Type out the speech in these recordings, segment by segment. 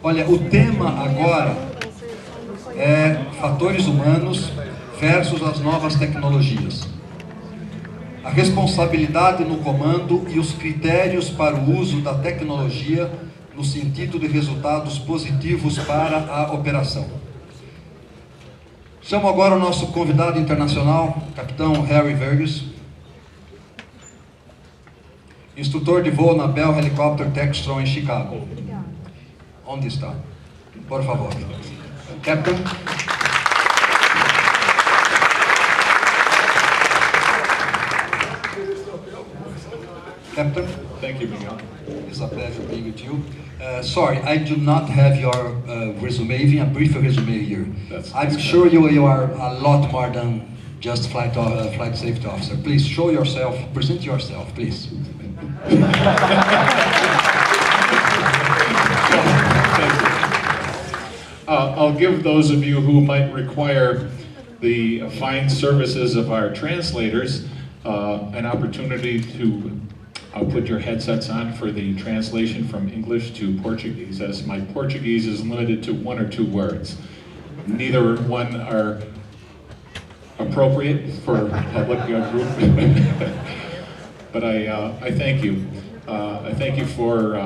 Olha, o tema agora é fatores humanos versus as novas tecnologias. A responsabilidade no comando e os critérios para o uso da tecnologia no sentido de resultados positivos para a operação. Chamo agora o nosso convidado internacional, Capitão Vergis, instrutor de voo na Bell Helicopter Textron em Chicago. Onde está? Por favor. Captain. Captain. Thank you, Miguel. It's a pleasure being with you. Sorry, I do not have your resume, even a brief resume here. I'm sure you are a lot more than just flight safety officer. Please show yourself, present yourself, please. I'll give those of you who might require the fine services of our translators an opportunity to put your headsets on for the translation from English to Portuguese, as my Portuguese is limited to 1 or 2 words. Neither one are appropriate for public group. But I thank you. I thank you for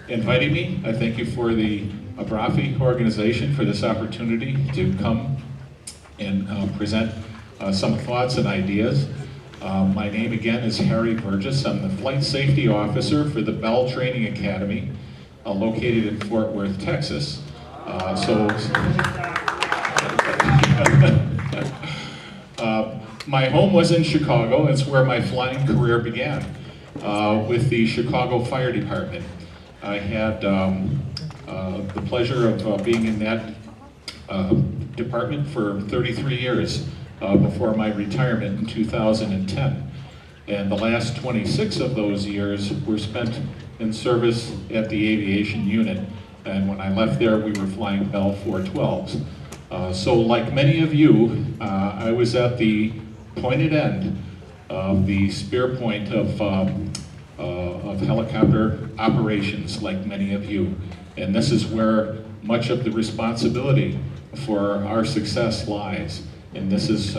inviting me. I thank you for the Abrafi organization for this opportunity to come and present some thoughts and ideas. My name again is Vergis. I'm the Flight Safety Officer for the Bell Training Academy, located in Fort Worth, Texas. My home was in Chicago. It's where my flying career began, with the Chicago Fire Department. I had the pleasure of being in that department for 33 years before my retirement in 2010. And the last 26 of those years were spent in service at the aviation unit. And when I left there, we were flying Bell 412s. So like many of you, I was at the pointed end of the spear point of helicopter operations, like many of you. And this is where much of the responsibility for our success lies. And this is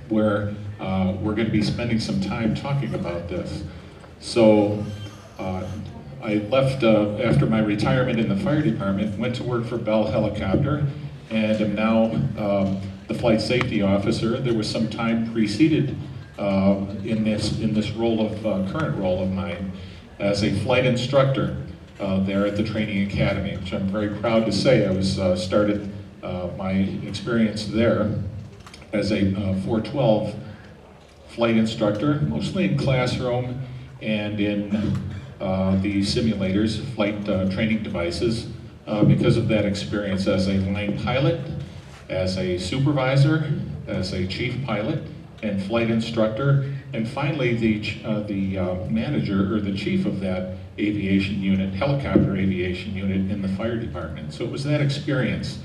where we're going to be spending some time talking about this. So I left after my retirement in the fire department, went to work for Bell Helicopter, and am now the flight safety officer. There was some time preceded in this role of current role of mine as a flight instructor there at the training academy, which I'm very proud to say I was started my experience there as a 412 flight instructor, mostly in classroom and in the simulators, flight training devices, because of that experience as a line pilot, as a supervisor, as a chief pilot, and flight instructor, and finally the manager or the chief of that aviation unit, helicopter aviation unit in the fire department. So it was that experience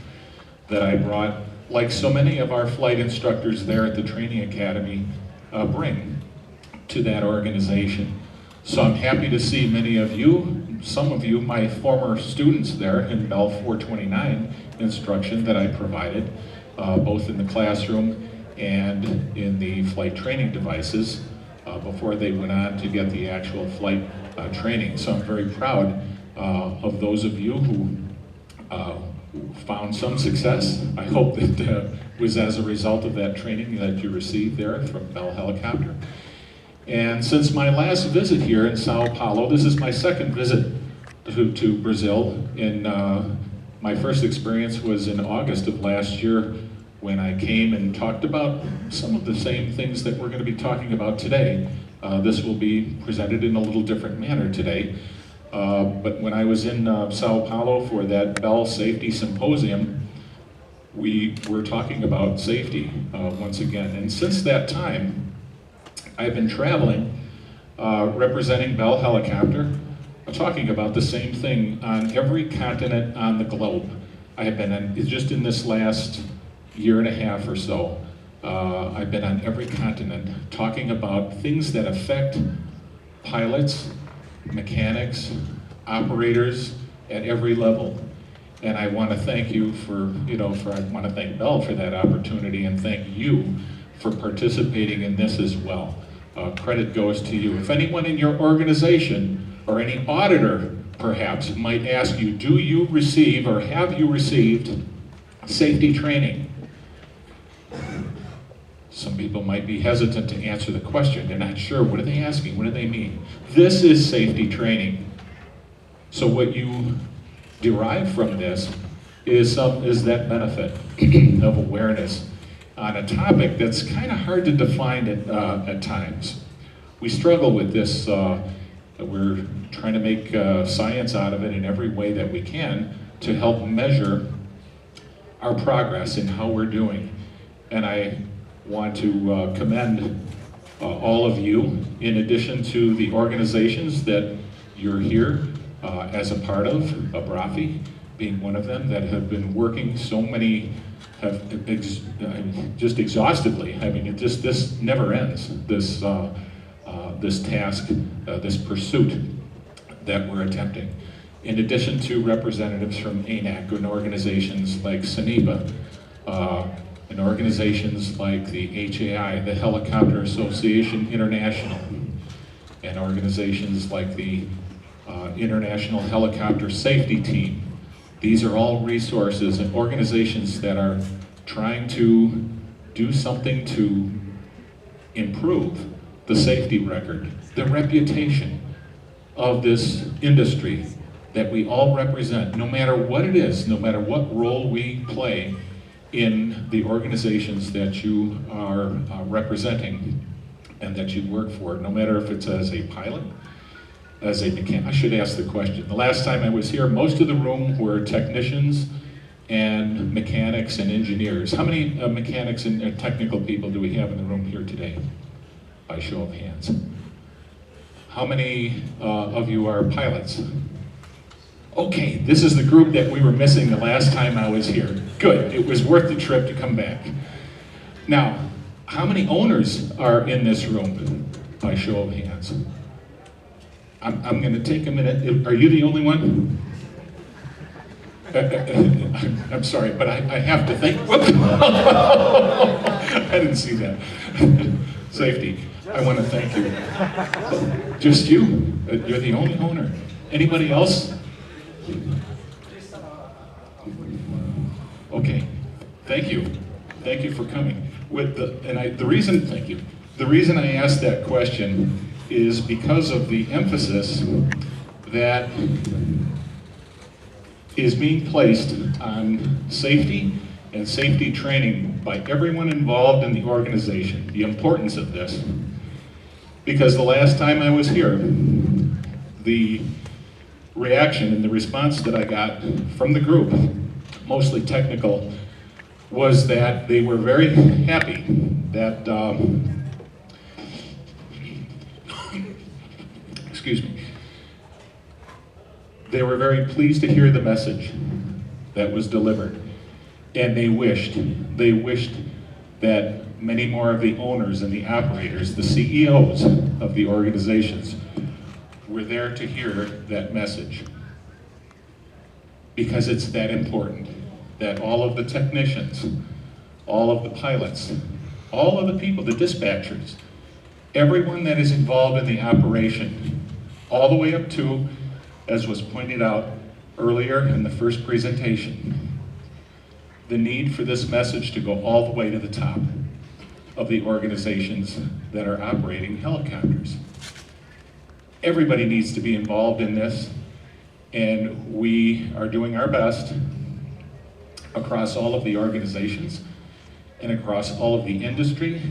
that I brought, like so many of our flight instructors there at the training academy bring to that organization. So I'm happy to see many of you, some of you, my former students there in Bell 429 instruction that I provided, both in the classroom and in the flight training devices before they went on to get the actual flight training. So I'm very proud of those of you who found some success. I hope that was as a result of that training that you received there from Bell Helicopter. And since my last visit here in Sao Paulo, this is my second visit to Brazil. My first experience was in August of last year when I came and talked about some of the same things that we're going to be talking about today. This will be presented in a little different manner today. But when I was in Sao Paulo for that Bell Safety Symposium, we were talking about safety once again. And since that time, I've been traveling, representing Bell Helicopter, talking about the same thing on every continent on the globe. I have been on, just in this last year and a half or so, I've been on every continent talking about things that affect pilots, mechanics, operators at every level. And I want to thank you for, I want to thank Bell for that opportunity, and thank you for participating in this as well. Credit goes to you. If anyone in your organization or any auditor perhaps might ask you, do you receive or have you received safety training? Some people might be hesitant to answer the question. They're not sure. What are they asking? What do they mean? This is safety training. So what you derive from this is that benefit of awareness on a topic that's kind of hard to define at times. We struggle with this. We're trying to make science out of it in every way that we can to help measure our progress in how we're doing. And I want to commend all of you, in addition to the organizations that you're here as a part of, Abrafi being one of them, that have been working so many, just exhaustively. I mean, this never ends, this task, this pursuit that we're attempting. In addition to representatives from ANAC and organizations like SANIBA, and organizations like the HAI, the Helicopter Association International, and organizations like the International Helicopter Safety Team. These are all resources and organizations that are trying to do something to improve the safety record, the reputation of this industry that we all represent, no matter what it is, no matter what role we play in the organizations that you are representing and that you work for, no matter if it's as a pilot, as a mechanic. I should ask the question. The last time I was here, most of the room were technicians and mechanics and engineers. How many mechanics and technical people do we have in the room here today? By show of hands. How many of you are pilots? Okay, this is the group that we were missing the last time I was here. Good, it was worth the trip to come back. Now, how many owners are in this room? By show of hands. I'm going to take a minute. Are you the only one? I'm sorry, but I have to thank. I didn't see that. Safety. I want to thank you. Just you. You're the only owner. Anybody else? Okay. Thank you. Thank you for coming. The reason I asked that question is because of the emphasis that is being placed on safety and safety training by everyone involved in the organization, the importance of this. Because the last time I was here, the reaction and the response that I got from the group, mostly technical, was that they were very happy that, excuse me, they were very pleased to hear the message that was delivered. And they wished that many more of the owners and the operators, the CEOs of the organizations, were there to hear that message. Because it's that important that all of the technicians, all of the pilots, all of the people, the dispatchers, everyone that is involved in the operation, all the way up to, as was pointed out earlier in the first presentation, the need for this message to go all the way to the top of the organizations that are operating helicopters. Everybody needs to be involved in this, and we are doing our best across all of the organizations and across all of the industry,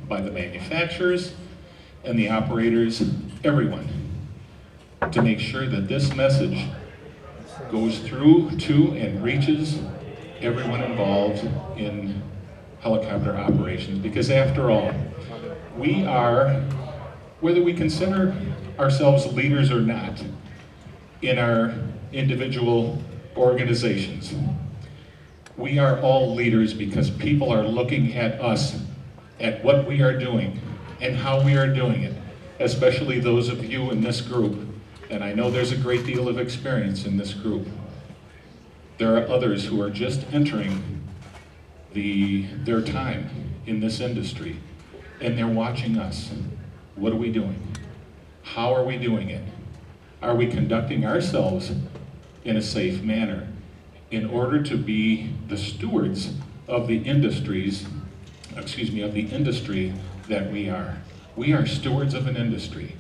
by the manufacturers and the operators, everyone, to make sure that this message goes through to and reaches everyone involved in helicopter operations. Because after all, we are, whether we consider ourselves leaders or not, in our individual organizations, we are all leaders because people are looking at us, at what we are doing and how we are doing it, especially those of you in this group. And I know there's a great deal of experience in this group. There are others who are just entering their time in this industry, and they're watching us. What are we doing? How are we doing it? Are we conducting ourselves in a safe manner in order to be the stewards of the industry that we are? We are stewards of an industry.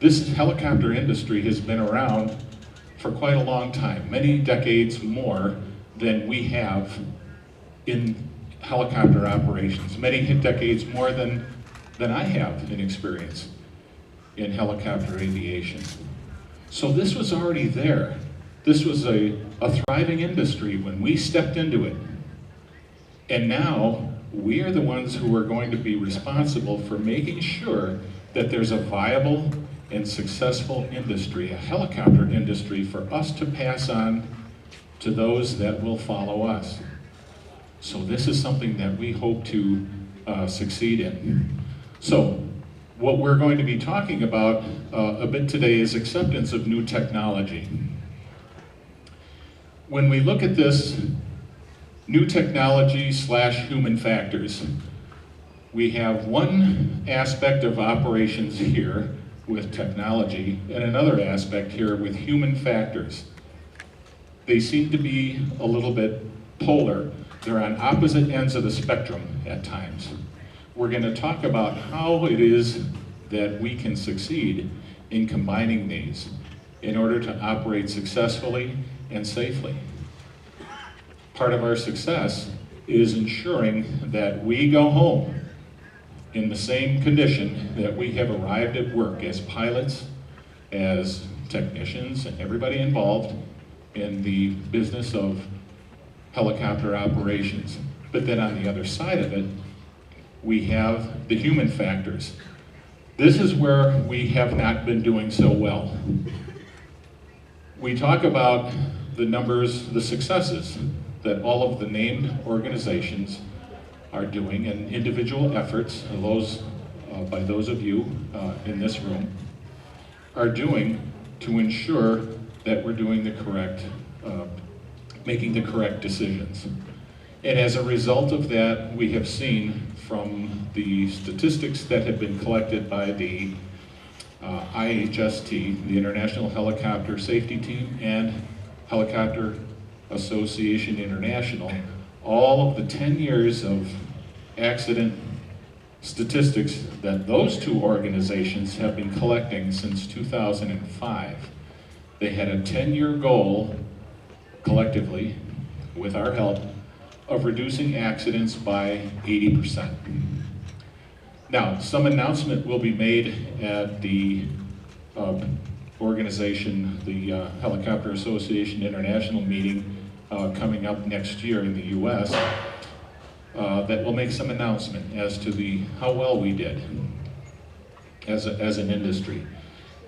This helicopter industry has been around for quite a long time, many decades more than we have in helicopter operations, many decades more than I have in experience in helicopter aviation. So this was already there. This was a thriving industry when we stepped into it. And now we are the ones who are going to be responsible for making sure that there's a viable and successful industry, a helicopter industry, for us to pass on to those that will follow us. So this is something that we hope to succeed in. So what we're going to be talking about a bit today is acceptance of new technology. When we look at this new technology / human factors, we have one aspect of operations here with technology and another aspect here with human factors. They seem to be a little bit polar. They're on opposite ends of the spectrum at times. We're going to talk about how it is that we can succeed in combining these in order to operate successfully and safely. Part of our success is ensuring that we go home in the same condition that we have arrived at work as pilots, as technicians, and everybody involved in the business of helicopter operations. But then on the other side of it, we have the human factors. This is where we have not been doing so well. We talk about the numbers, the successes that all of the named organizations are doing, and individual efforts, by those of you in this room, are doing to ensure that we're doing the correct, making the correct decisions. And as a result of that, we have seen from the statistics that have been collected by the IHST, the International Helicopter Safety Team, and Helicopter Association International, all of the 10 years of accident statistics that those two organizations have been collecting since 2005. They had a 10-year goal, collectively, with our help, of reducing accidents by 80%. Now, some announcement will be made at the organization, the Helicopter Association International meeting coming up next year in the US, that will make some announcement as to how well we did as an industry.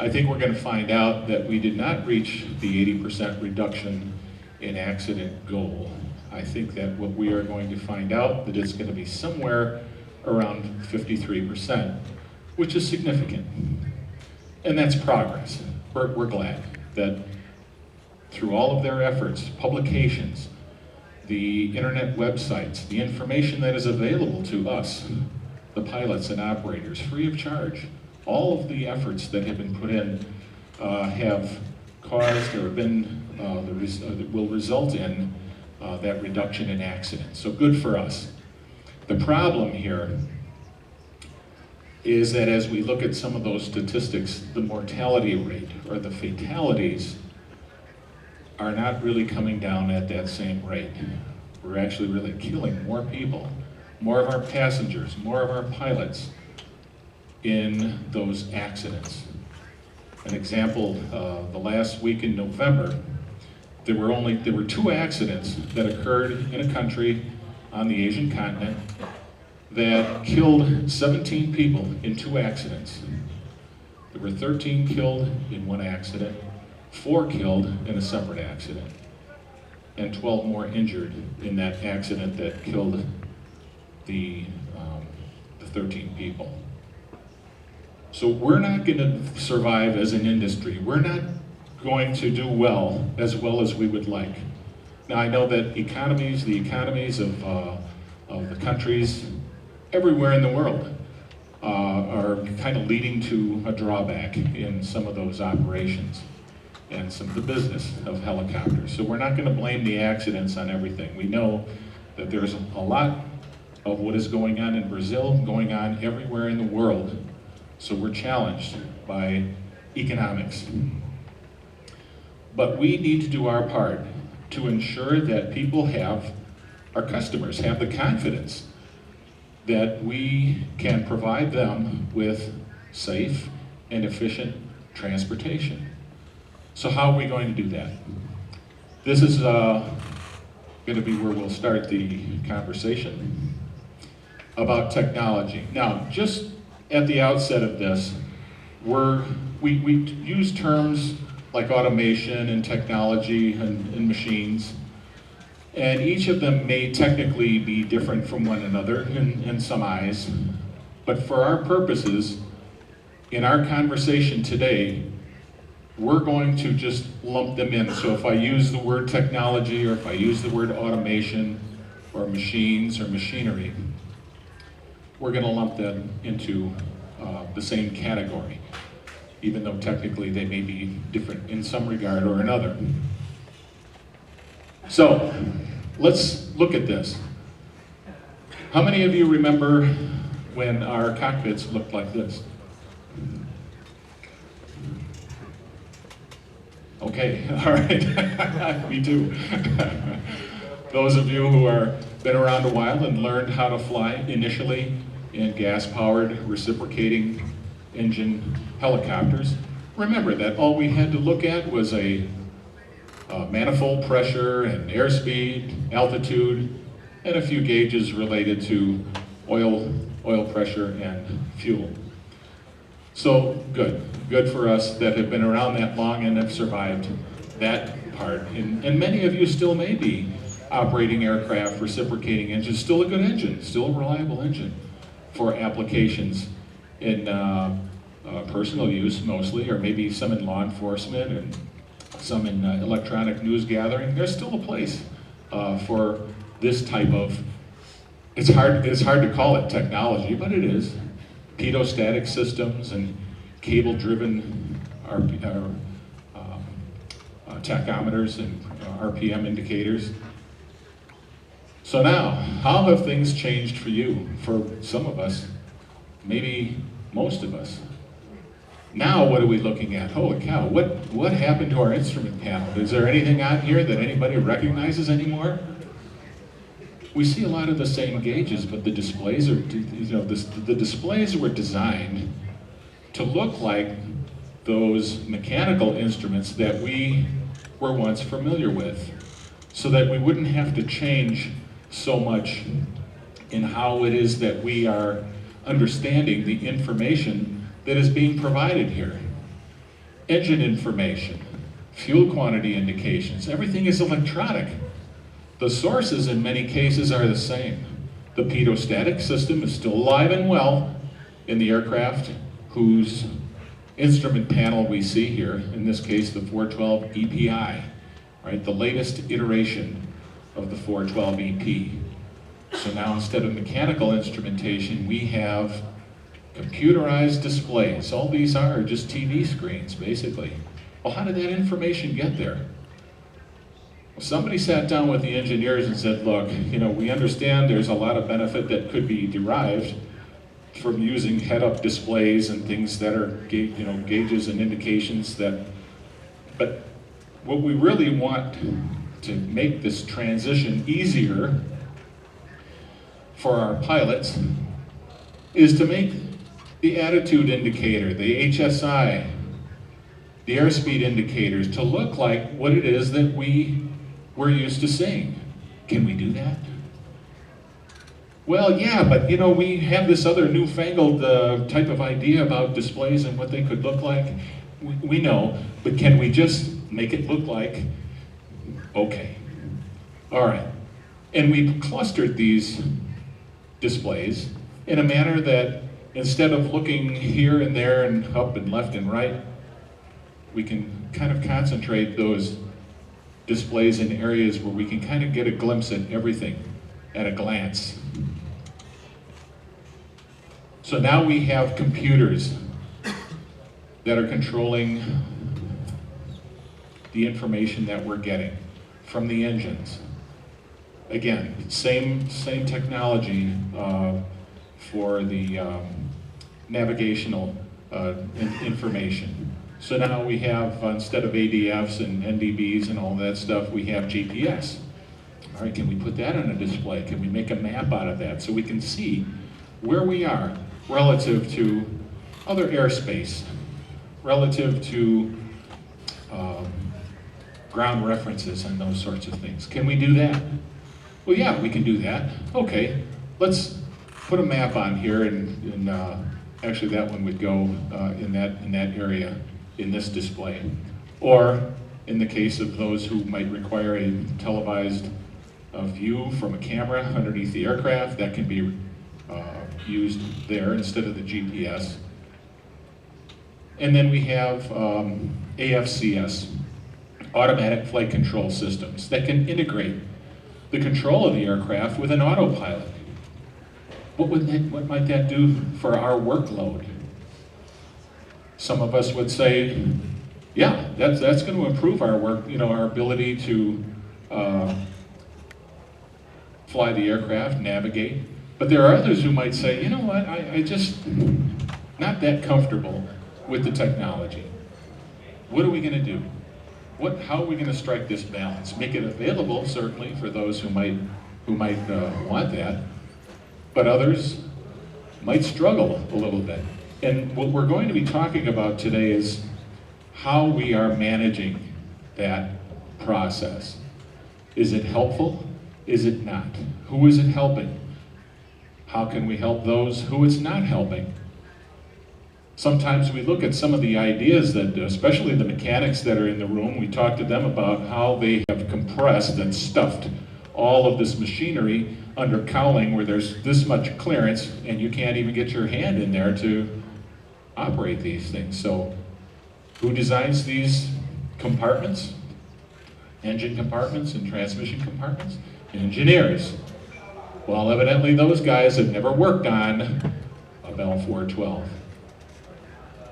I think we're going to find out that we did not reach the 80% reduction in accident goal. I think that what we are going to find out that it's going to be somewhere around 53%, which is significant. And that's progress. We're glad that through all of their efforts, publications, the internet websites, the information that is available to us, the pilots and operators, free of charge, all of the efforts that have been put in have caused or been, will result in that reduction in accidents. So good for us. The problem here is that as we look at some of those statistics, the mortality rate or the fatalities are not really coming down at that same rate. We're actually really killing more people, more of our passengers, more of our pilots in those accidents. An example, the last week in November, there were 2 accidents that occurred in a country on the Asian continent that killed 17 people in 2 accidents. There were 13 killed in one accident, 4 killed in a separate accident, and 12 more injured in that accident that killed the 13 people. So we're not going to survive as an industry. We're not going to do well as we would like. Now I know that the economies of the countries everywhere in the world are kind of leading to a drawback in some of those operations and some of the business of helicopters. So we're not going to blame the accidents on everything. We know that there's a lot of what is going on in Brazil, going on everywhere in the world. So we're challenged by economics. But we need to do our part to ensure that people our customers have the confidence that we can provide them with safe and efficient transportation. So how are we going to do that? This is going to be where we'll start the conversation about technology. Now, just at the outset of this, we use terms like automation and technology and machines, and each of them may technically be different from one another in some eyes, but for our purposes, in our conversation today, we're going to just lump them in. So if I use the word technology, or if I use the word automation, or machines, or machinery, we're going to lump them into the same category, even though technically they may be different in some regard or another. So, let's look at this. How many of you remember when our cockpits looked like this? Okay, all right, me too. Those of you who are been around a while and learned how to fly initially in gas-powered reciprocating engine helicopters, remember that all we had to look at was a manifold pressure and airspeed, altitude, and a few gauges related to oil pressure and fuel. So good for us that have been around that long and have survived that part. And many of you still may be operating aircraft, reciprocating engines, still a good engine, still a reliable engine for applications in personal use mostly, or maybe some in law enforcement and some in electronic news gathering. There's still a place for this type of, it's hard to call it technology, but it is. Pedostatic systems and cable-driven tachometers and RPM indicators. So now, how have things changed for you? For some of us, maybe most of us. Now what are we looking at? Holy cow, what happened to our instrument panel? Is there anything on here that anybody recognizes anymore? We see a lot of the same gauges, but the displays are, the displays were designed to look like those mechanical instruments that we were once familiar with, so that we wouldn't have to change so much in how it is that we are understanding the information that is being provided here. Engine information, fuel quantity indications, everything is electronic. The sources in many cases are the same. The pedostatic system is still alive and well in the aircraft whose instrument panel we see here, in this case the 412 EPI, right? The latest iteration of the 412 EP. So now instead of mechanical instrumentation, we have computerized displays. All these are just TV screens, basically. Well, how did that information get there? Well, somebody sat down with the engineers and said, look, we understand there's a lot of benefit that could be derived from using head-up displays and things that are, gauges and indications that, but what we really want to make this transition easier for our pilots is to make the attitude indicator, the HSI, the airspeed indicators, to look like what it is that we're used to seeing. Can we do that? Well, yeah, but we have this other newfangled type of idea about displays and what they could look like. We know, but can we just make it look like, okay, all right. And we clustered these displays in a manner that instead of looking here and there and up and left and right, we can kind of concentrate those displays in areas where we can kind of get a glimpse at everything at a glance. So now we have computers that are controlling the information that we're getting from the engines. Again, same technology for the navigational information. So now we have, instead of ADFs and NDBs and all that stuff, we have GPS. All right, can we put that on a display? Can we make a map out of that so we can see where we are relative to other airspace, relative to ground references and those sorts of things? Can we do that? Well, yeah, we can do that. Okay, let's put a map on here, and actually that one would go in that area in this display. Or in the case of those who might require a televised view from a camera underneath the aircraft, that can be used there instead of the GPS. And then we have AFCS, automatic flight control systems, that can integrate the control of the aircraft with an autopilot. What might that do for our workload? Some of us would say, yeah, that's going to improve our work, our ability to fly the aircraft, navigate. But there are others who might say, you know what, I just not that comfortable with the technology. What are we going to do? How are we going to strike this balance? Make it available, certainly, for those who might want that, but others might struggle a little bit. And what we're going to be talking about today is how we are managing that process. Is it helpful? Is it not? Who is it helping? How can we help those who it's not helping? Sometimes we look at some of the ideas that, especially the mechanics that are in the room, we talk to them about how they have compressed and stuffed all of this machinery under cowling where there's this much clearance and you can't even get your hand in there to operate these things. So who designs these compartments? Engine compartments and transmission compartments? Engineers. Well, evidently those guys have never worked on a Bell 412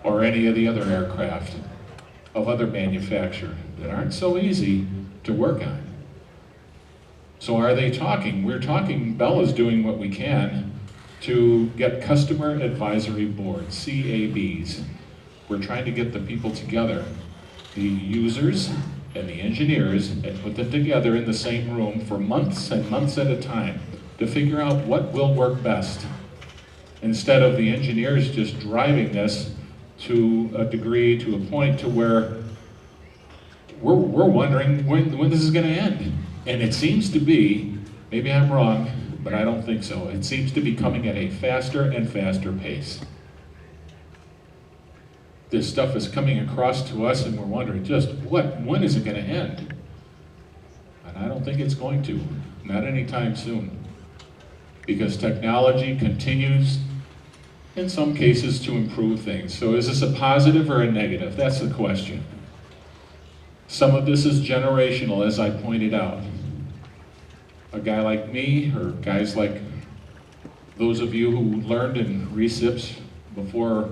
or any of the other aircraft of other manufacturers that aren't so easy to work on. So are they talking? We're talking, Bell is doing what we can to get customer advisory boards, CABs. We're trying to get the people together, the users and the engineers, and put them together in the same room for months and months at a time to figure out what will work best. Instead of the engineers just driving this to a degree, to a point to where we're wondering when this is going to end. And it seems to be, maybe I'm wrong, but I don't think so. It seems to be coming at a faster and faster pace. This stuff is coming across to us and we're wondering just when is it going to end? And I don't think it's going to, not anytime soon. Because technology continues, in some cases, to improve things. So is this a positive or a negative? That's the question. Some of this is generational, as I pointed out. A guy like me, or guys like those of you who learned in recips before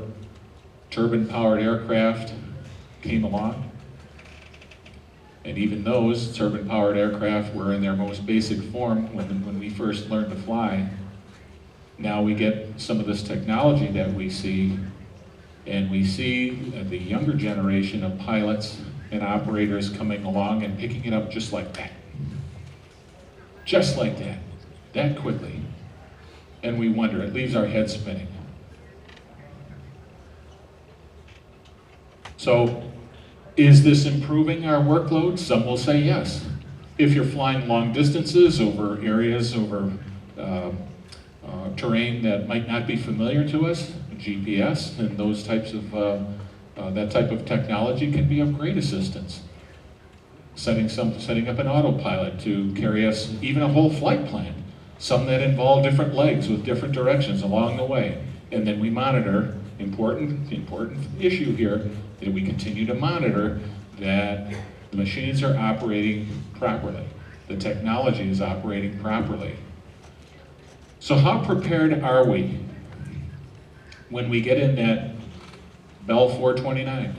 turbine-powered aircraft came along, and even those turbine-powered aircraft were in their most basic form when we first learned to fly. Now we get some of this technology that we see, and we see the younger generation of pilots and operators coming along and picking it up just like that. Just like that quickly. And we wonder, it leaves our heads spinning. So, is this improving our workload? Some will say yes. If you're flying long distances over areas, over terrain that might not be familiar to us, GPS and those types of, that type of technology can be of great assistance. Setting up an autopilot to carry us even a whole flight plan, some that involve different legs with different directions along the way. And then we monitor, important issue here, that we continue to monitor that The machines are operating properly. The technology is operating properly. So how prepared are we when we get in that Bell 429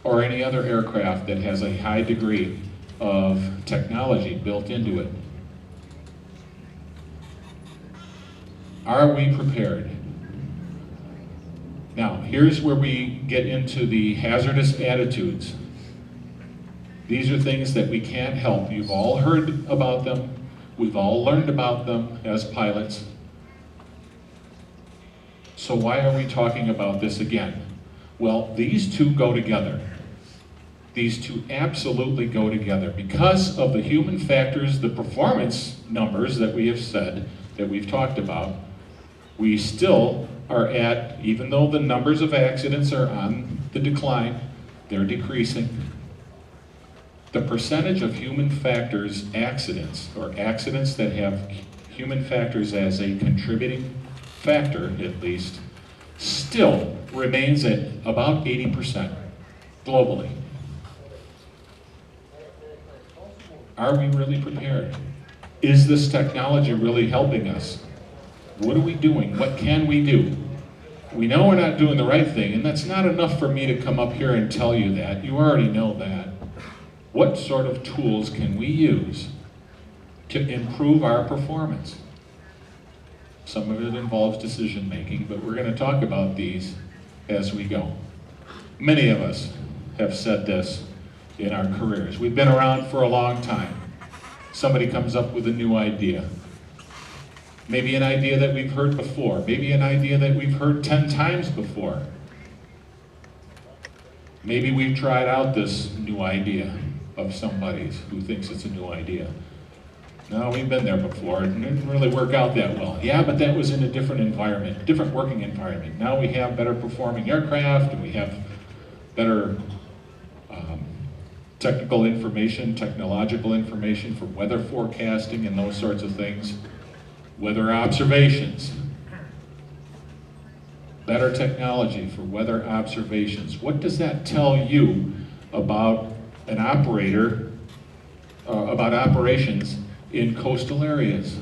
or any other aircraft that has a high degree of technology built into it? Are we prepared? Now, here's where we get into the hazardous attitudes. These are things that we can't help. You've all heard about them. We've all learned about them as pilots. So why are we talking about this again? Well, these two go together. These two absolutely go together. Because of the human factors, the performance numbers that we have said, that we've talked about, we still are at, even though the numbers of accidents are on the decline, they're decreasing. The percentage of human factors accidents, or accidents that have human factors as a contributing factor at least, still remains at about 80% globally. Are we really prepared? Is this technology really helping us? What are we doing? What can we do? We know we're not doing the right thing, and that's not enough for me to come up here and tell you that. You already know that. What sort of tools can we use to improve our performance? Some of it involves decision making, but we're going to talk about these as we go. Many of us have said this in our careers. We've been around for a long time. Somebody comes up with a new idea. Maybe an idea that we've heard before. Maybe an idea that we've heard 10 times before. Maybe we've tried out this new idea of somebody's who thinks it's a new idea. No, we've been there before. It didn't really work out that well. Yeah, but that was in a different environment, a different working environment. Now we have better performing aircraft, and we have better technical information, technological information for weather forecasting and those sorts of things. Weather observations. Better technology for weather observations. What does that tell you about an operator, about operations in coastal areas?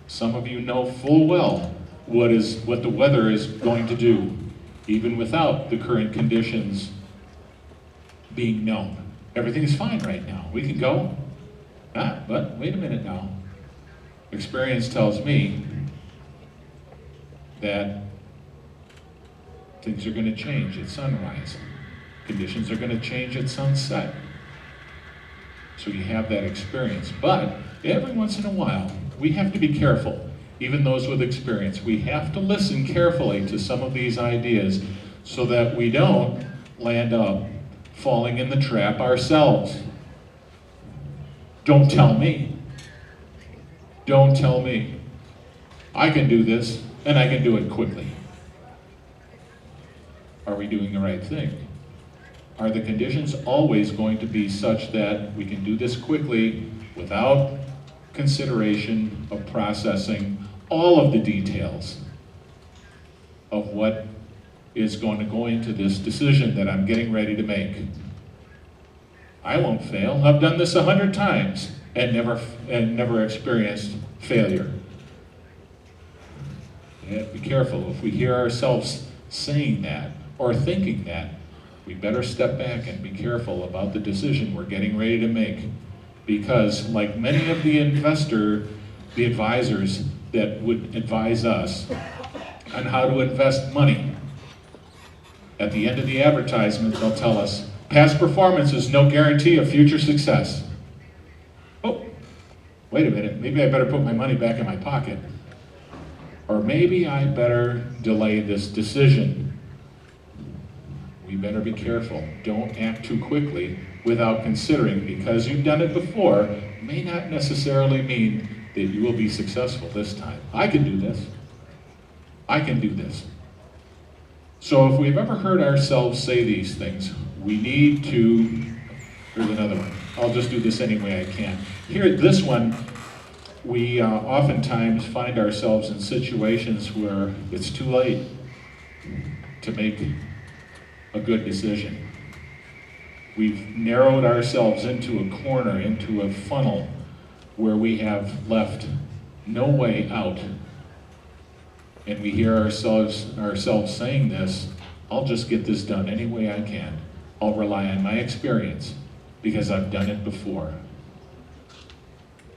Some of you know full well what the weather is going to do, even without the current conditions being known. Everything's fine right now. We can go. But wait a minute now. Experience tells me that things are going to change at sunrise. Conditions are going to change at sunset. So you have that experience. But every once in a while, we have to be careful. Even those with experience, we have to listen carefully to some of these ideas so that we don't land up falling in the trap ourselves. Don't tell me. Don't tell me. I can do this, and I can do it quickly. Are we doing the right thing? Are the conditions always going to be such that we can do this quickly without consideration of processing all of the details of what is going to go into this decision that I'm getting ready to make? I won't fail. I've done this 100 times and never experienced failure. We have to be careful. If we hear ourselves saying that or thinking that, we better step back and be careful about the decision we're getting ready to make. Because like many of the advisors that would advise us on how to invest money, at the end of the advertisement, they'll tell us, past performance is no guarantee of future success. Oh, wait a minute, maybe I better put my money back in my pocket. Or maybe I better delay this decision. We better be careful. Don't act too quickly without considering, because you've done it before, may not necessarily mean that you will be successful this time. I can do this. I can do this. So if we've ever heard ourselves say these things, we need to, here's another one. I'll just do this any way I can. Here, this one, we oftentimes find ourselves in situations where it's too late to make a good decision. We've narrowed ourselves into a corner, into a funnel, where we have left no way out. And we hear ourselves saying this, I'll just get this done any way I can. I'll rely on my experience because I've done it before.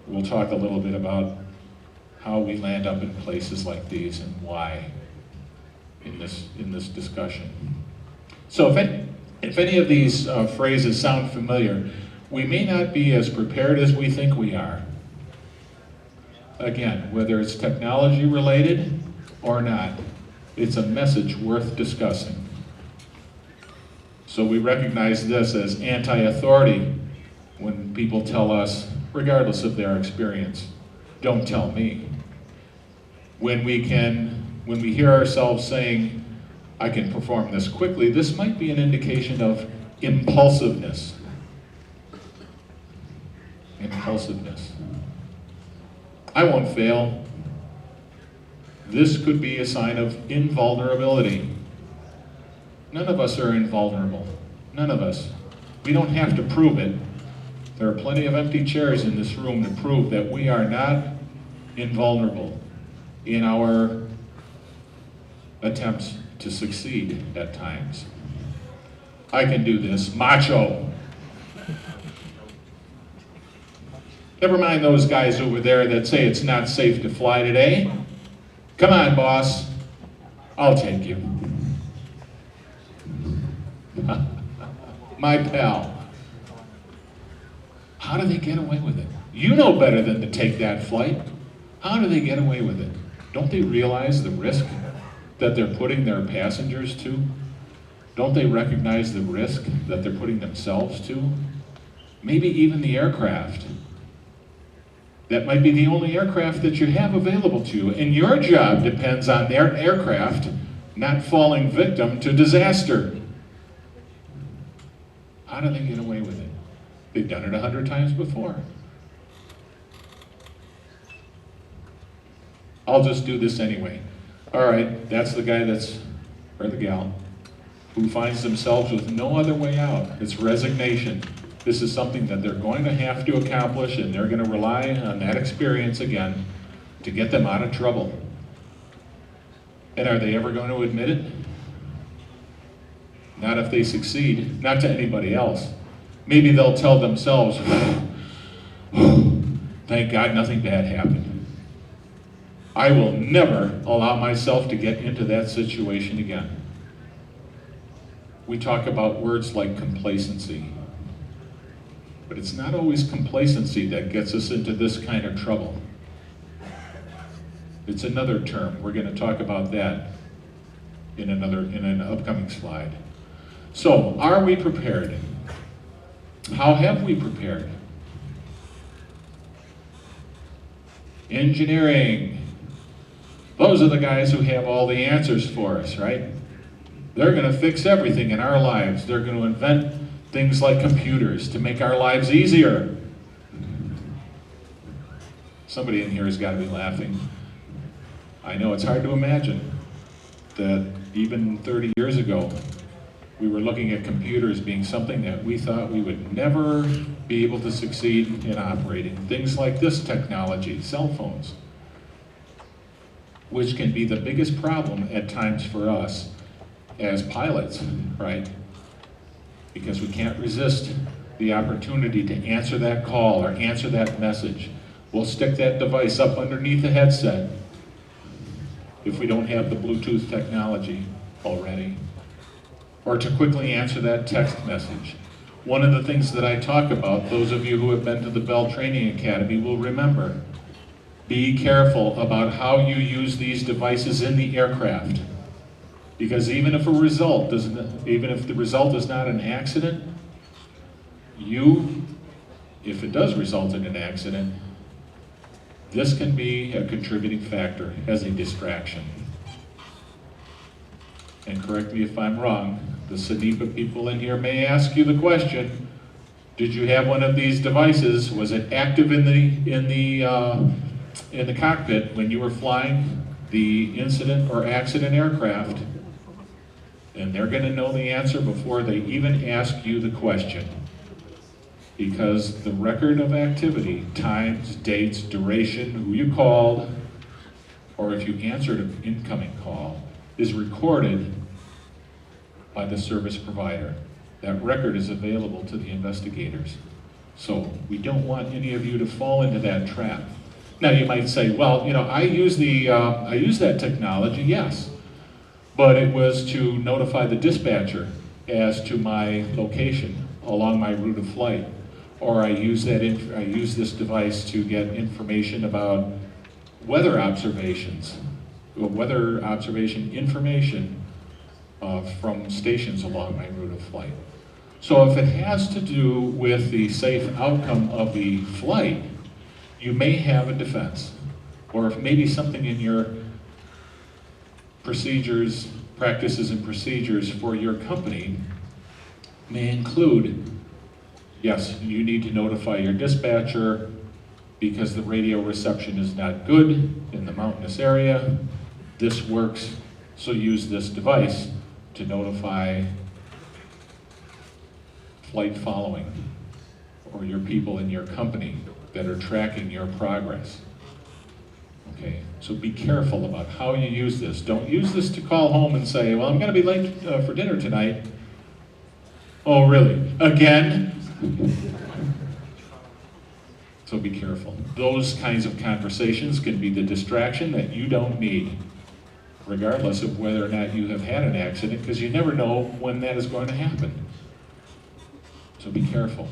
We'll talk a little bit about how we land up in places like these and why in this discussion. So if any of these phrases sound familiar, we may not be as prepared as we think we are. Again, whether it's technology related or not, it's a message worth discussing. So we recognize this as anti-authority when people tell us, regardless of their experience, don't tell me. When we hear ourselves saying, I can perform this quickly, this might be an indication of impulsiveness. Impulsiveness. I won't fail. This could be a sign of invulnerability. None of us are invulnerable. None of us. We don't have to prove it. There are plenty of empty chairs in this room to prove that we are not invulnerable in our attempts to succeed at times. I can do this. Macho. Never mind those guys over there that say it's not safe to fly today. Come on, boss. I'll take you. My pal. How do they get away with it? You know better than to take that flight. How do they get away with it? Don't they realize the risk that they're putting their passengers to? Don't they recognize the risk that they're putting themselves to? Maybe even the aircraft. That might be the only aircraft that you have available to you, and your job depends on their aircraft not falling victim to disaster. How do they get away with it? They've done it 100 times before. I'll just do this anyway. All right, that's the guy or the gal, who finds themselves with no other way out. It's resignation. This is something that they're going to have to accomplish, and they're going to rely on that experience again to get them out of trouble. And are they ever going to admit it? Not if they succeed, not to anybody else. Maybe they'll tell themselves, thank God nothing bad happened. I will never allow myself to get into that situation again. We talk about words like complacency. But it's not always complacency that gets us into this kind of trouble. It's another term. We're going to talk about that in an upcoming slide. So, are we prepared? How have we prepared? Engineering. Those are the guys who have all the answers for us, right? They're going to fix everything in our lives. They're going to invent things like computers to make our lives easier. Somebody in here has got to be laughing. I know it's hard to imagine that even 30 years ago, we were looking at computers being something that we thought we would never be able to succeed in operating. Things like this technology, cell phones, which can be the biggest problem at times for us as pilots, right? Because we can't resist the opportunity to answer that call or answer that message. We'll stick that device up underneath the headset if we don't have the Bluetooth technology already, or to quickly answer that text message. One of the things that I talk about, those of you who have been to the Bell Training Academy will remember, be careful about how you use these devices in the aircraft. Because even if the result is not an accident, if it does result in an accident, this can be a contributing factor as a distraction. And correct me if I'm wrong, the SANEPA people in here may ask you the question, did you have one of these devices? Was it active in the cockpit when you were flying the incident or accident aircraft? And they're going to know the answer before they even ask you the question. Because the record of activity, times, dates, duration, who you called, or if you answered an incoming call, is recorded by the service provider. That record is available to the investigators. So we don't want any of you to fall into that trap. Now you might say, well, I use that technology, yes, but it was to notify the dispatcher as to my location along my route of flight, or I use this device to get information about weather observations, weather observation information from stations along my route of flight. So if it has to do with the safe outcome of the flight, you may have a defense, or if maybe something in your procedures, practices and procedures for your company may include, yes, you need to notify your dispatcher because the radio reception is not good in the mountainous area. This works, so use this device to notify flight following or your people in your company that are tracking your progress. Okay, so be careful about how you use this. Don't use this to call home and say, well, I'm going to be late for dinner tonight. Oh, really? Again? So be careful. Those kinds of conversations can be the distraction that you don't need, regardless of whether or not you have had an accident, because you never know when that is going to happen. So be careful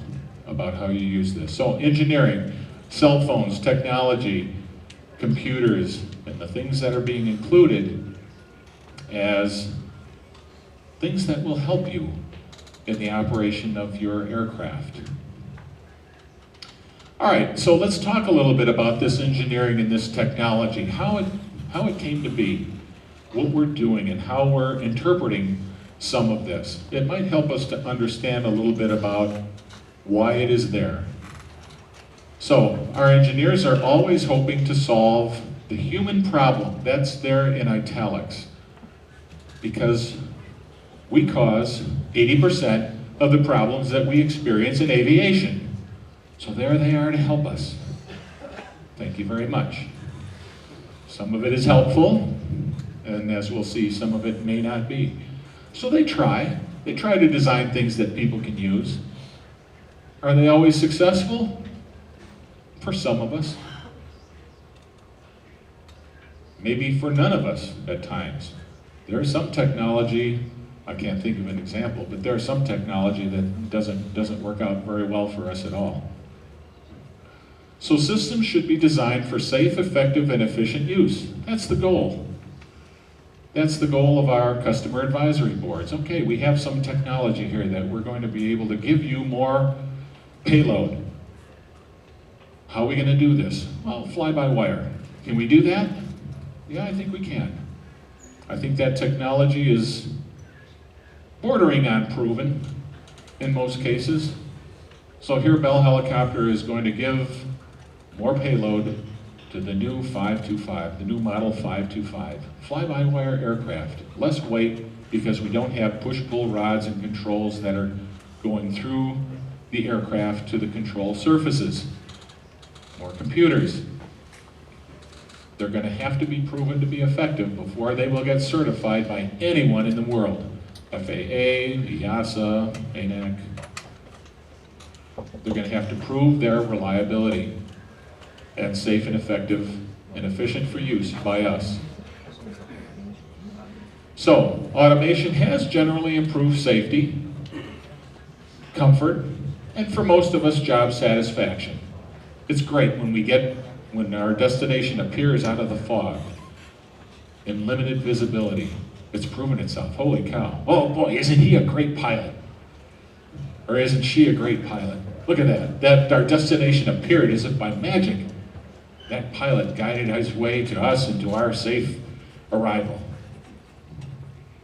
about how you use this. So engineering, cell phones, technology, computers, and the things that are being included as things that will help you in the operation of your aircraft. All right, so let's talk a little bit about this engineering and this technology, how it came to be, what we're doing, and how we're interpreting some of this. It might help us to understand a little bit about why it is there. So, our engineers are always hoping to solve the human problem. That's there in italics. Because we cause 80% of the problems that we experience in aviation. So there they are to help us. Thank you very much. Some of it is helpful, and as we'll see, some of it may not be. So they try. They try to design things that people can use. Are they always successful? For some of us. Maybe for none of us at times. There is some technology, I can't think of an example, but there's some technology that doesn't work out very well for us at all. So systems should be designed for safe, effective, and efficient use. That's the goal. That's the goal of our customer advisory boards. Okay, we have some technology here that we're going to be able to give you more payload. How are we going to do this? Well, fly-by-wire. Can we do that? Yeah, I think we can. I think that technology is bordering on proven in most cases. So here Bell Helicopter is going to give more payload to the new 525, the new model 525. Fly-by-wire aircraft, less weight because we don't have push-pull rods and controls that are going through the aircraft to the control surfaces. More computers. They're going to have to be proven to be effective before they will get certified by anyone in the world. FAA, EASA, ANAC. They're going to have to prove their reliability and safe and effective and efficient for use by us. So, automation has generally improved safety, comfort, and for most of us, job satisfaction. It's great when our destination appears out of the fog in limited visibility. It's proven itself. Holy cow. Oh boy, isn't he a great pilot? Or isn't she a great pilot? Look at that. Our destination appeared as if by magic. That pilot guided his way to us and to our safe arrival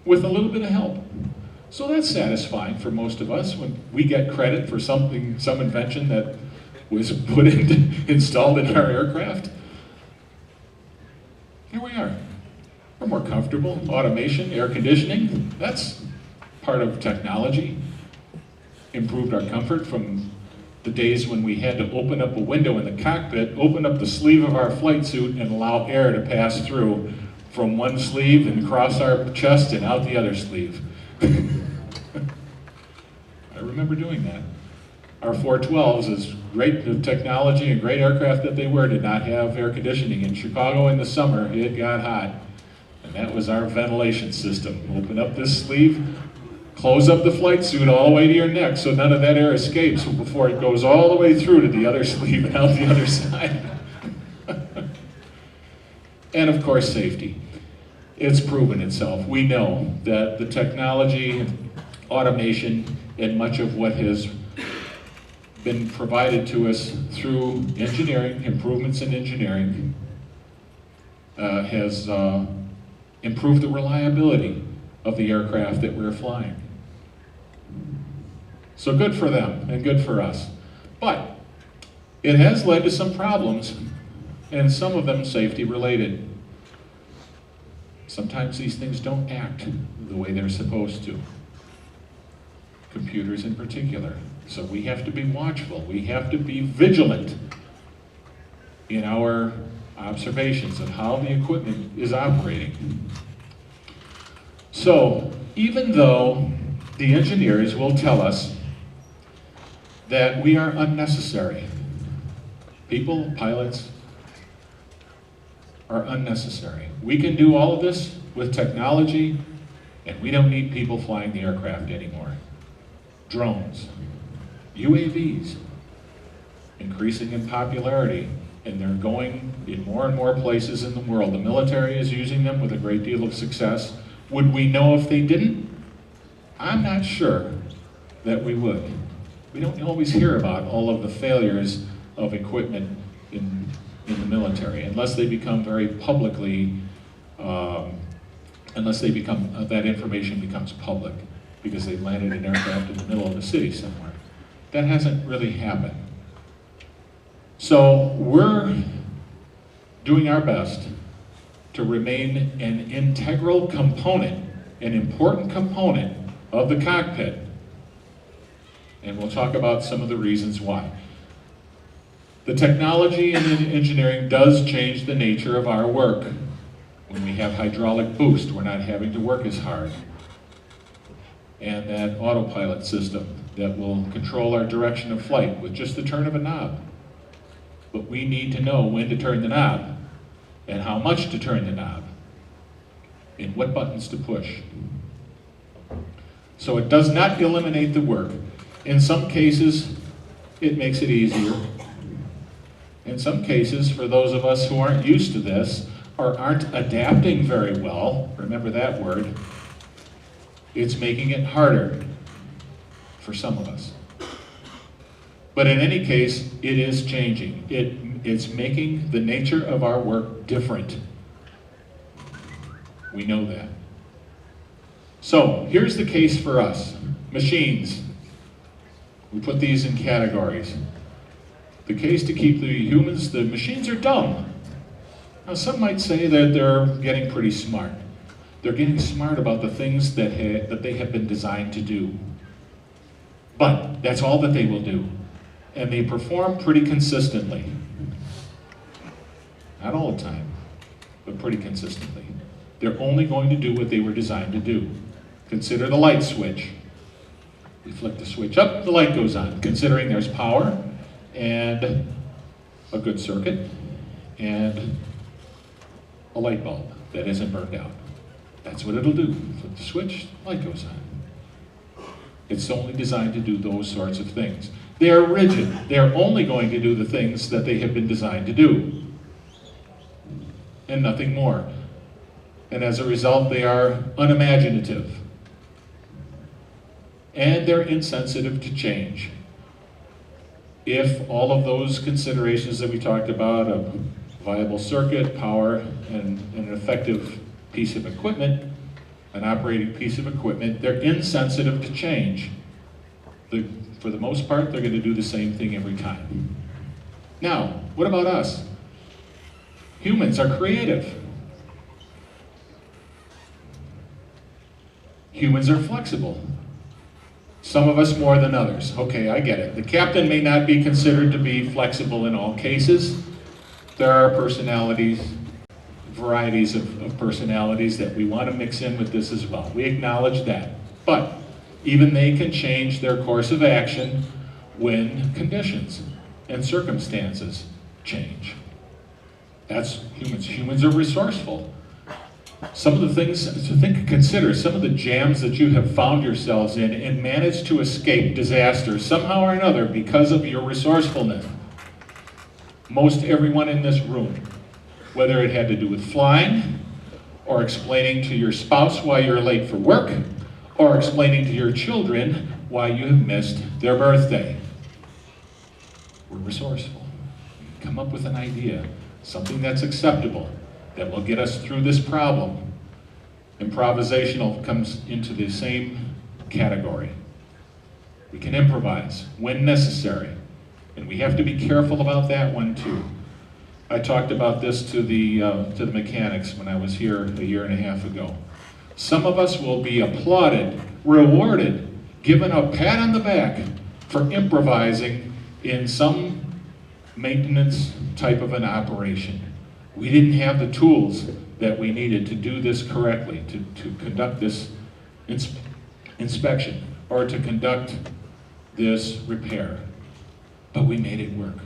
with a little bit of help. So that's satisfying for most of us when we get credit for some invention that was installed in our aircraft. Here we are. We're more comfortable. Automation, air conditioning, that's part of technology, improved our comfort from the days when we had to open up a window in the cockpit, open up the sleeve of our flight suit and allow air to pass through from one sleeve and across our chest and out the other sleeve. I remember doing that. Our 412s, as great the technology and great aircraft that they were, did not have air conditioning. In Chicago in the summer, it got hot. And that was our ventilation system. Open up this sleeve, close up the flight suit all the way to your neck so none of that air escapes before it goes all the way through to the other sleeve and out the other side. And of course, safety. It's proven itself. We know that the technology, automation, and much of what has been provided to us through engineering, improvements in engineering, has improved the reliability of the aircraft that we're flying. So good for them and good for us. But it has led to some problems, and some of them safety related. Sometimes these things don't act the way they're supposed to. Computers in particular. So we have to be watchful. We have to be vigilant in our observations of how the equipment is operating. So even though the engineers will tell us that we are unnecessary, people, pilots, are unnecessary. We can do all of this with technology, and we don't need people flying the aircraft anymore. Drones, UAVs, increasing in popularity, and they're going in more and more places in the world. The military is using them with a great deal of success. Would we know if they didn't? I'm not sure that we would. We don't always hear about all of the failures of equipment in the military, unless they become very publicly, that information becomes public, because they landed an aircraft in the middle of the city somewhere. That hasn't really happened. So we're doing our best to remain an integral component, an important component of the cockpit. And we'll talk about some of the reasons why. The technology and engineering does change the nature of our work. When we have hydraulic boost, we're not having to work as hard. And that autopilot system that will control our direction of flight with just the turn of a knob. But we need to know when to turn the knob, and how much to turn the knob, and what buttons to push. So it does not eliminate the work. In some cases, it makes it easier. In some cases, for those of us who aren't used to this, or aren't adapting very well, remember that word, it's making it harder for some of us. But in any case, it is changing. It's making the nature of our work different. We know that. So here's the case for us. Machines. We put these in categories. The case to keep the humans, the machines are dumb. Now some might say that they're getting pretty smart. They're getting smart about the things that they have been designed to do. But that's all that they will do. And they perform pretty consistently. Not all the time, but pretty consistently. They're only going to do what they were designed to do. Consider the light switch. We flick the switch up, the light goes on. Considering there's power and a good circuit and a light bulb that isn't burned out. That's what it'll do. Flip the switch, light goes on. It's only designed to do those sorts of things. They are rigid. They are only going to do the things that they have been designed to do, and nothing more. And as a result, they are unimaginative. And they're insensitive to change. If all of those considerations that we talked about, a viable circuit, power, and an effective piece of equipment, an operating piece of equipment, they're insensitive to change. For the most part, they're going to do the same thing every time. Now, what about us? Humans are creative. Humans are flexible. Some of us more than others. Okay, I get it. The captain may not be considered to be flexible in all cases. There are personalities, varieties of personalities that we want to mix in with this as well. We acknowledge that. But even they can change their course of action when conditions and circumstances change. That's humans. Humans are resourceful. Some of the things to consider, some of the jams that you have found yourselves in and managed to escape disaster somehow or another because of your resourcefulness. Most everyone in this room, whether it had to do with flying, or explaining to your spouse why you're late for work, or explaining to your children why you have missed their birthday. We're resourceful. Come up with an idea, something that's acceptable, that will get us through this problem. Improvisational comes into the same category. We can improvise when necessary, and we have to be careful about that one too. I talked about this to the mechanics when I was here a year and a half ago. Some of us will be applauded, rewarded, given a pat on the back for improvising in some maintenance type of an operation. We didn't have the tools that we needed to do this correctly, to conduct this inspection, or to conduct this repair. But we made it work.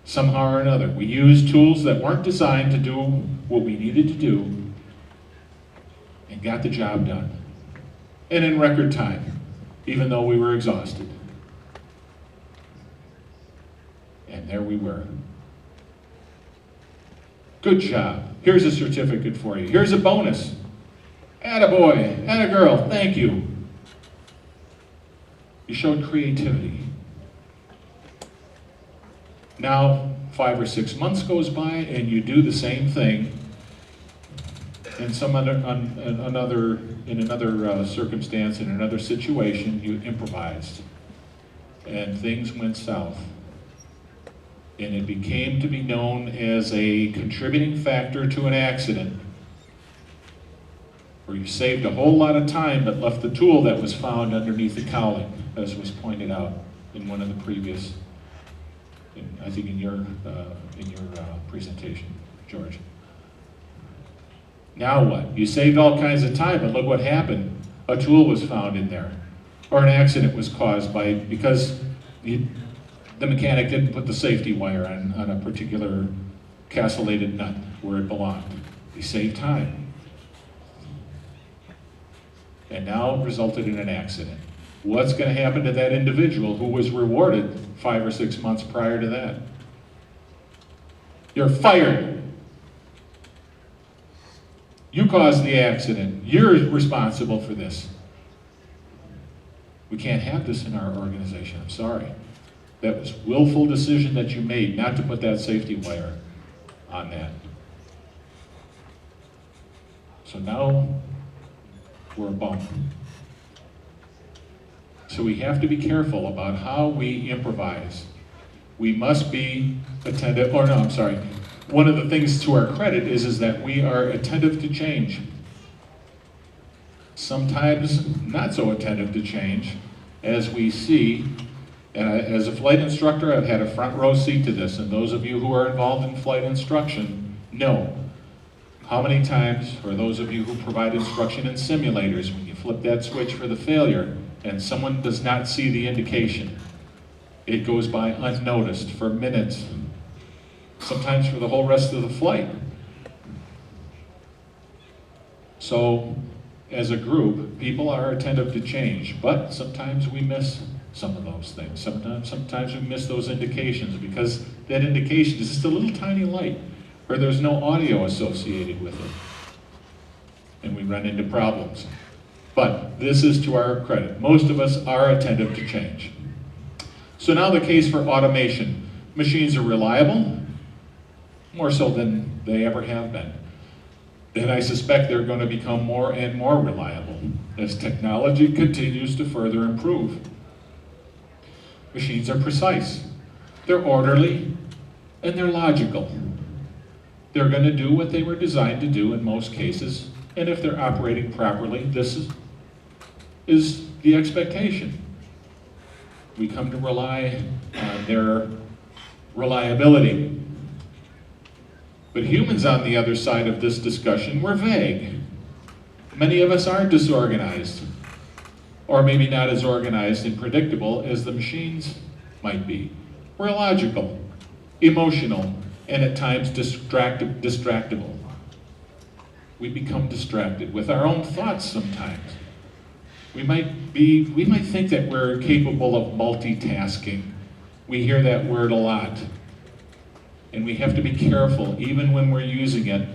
Somehow or another, we used tools that weren't designed to do what we needed to do and got the job done. And in record time, even though we were exhausted. And there we were. Good job. Here's a certificate for you. Here's a bonus. Attaboy, attagirl, thank you. You showed creativity. Now, 5 or 6 months goes by and you do the same thing in another circumstance, in another situation, you improvised. And things went south. And it became to be known as a contributing factor to an accident, where you saved a whole lot of time but left the tool that was found underneath the cowling, as was pointed out in one of the previous, I think in your presentation, George. Now what? You saved all kinds of time, but look what happened. A tool was found in there, or an accident was caused because the mechanic didn't put the safety wire on a particular castellated nut where it belonged. He saved time. And now it resulted in an accident. What's going to happen to that individual who was rewarded 5 or 6 months prior to that? You're fired. You caused the accident. You're responsible for this. We can't have this in our organization. I'm sorry. That was a willful decision that you made not to put that safety wire on that. So now we're a bump. So we have to be careful about how we improvise. We must be attentive, or no, I'm sorry. One of the things to our credit is that we are attentive to change. Sometimes not so attentive to change, as we see. And as a flight instructor, I've had a front row seat to this, and those of you who are involved in flight instruction know how many times, or those of you who provide instruction in simulators, when you flip that switch for the failure and someone does not see the indication, it goes by unnoticed for minutes, sometimes for the whole rest of the flight. So, as a group, people are attentive to change, but sometimes we miss some of those things. Sometimes we miss those indications because that indication is just a little tiny light, or there's no audio associated with it. And we run into problems. But this is to our credit. Most of us are attentive to change. So now the case for automation. Machines are reliable, more so than they ever have been. And I suspect they're going to become more and more reliable as technology continues to further improve. Machines are precise, they're orderly, and they're logical. They're going to do what they were designed to do in most cases, and if they're operating properly, this is the expectation. We come to rely on their reliability. But humans on the other side of this discussion, we're vague. Many of us aren't disorganized, or maybe not as organized and predictable as the machines might be. We're illogical, emotional, and at times distractible. We become distracted with our own thoughts sometimes. We might think that we're capable of multitasking. We hear that word a lot. And we have to be careful, even when we're using it,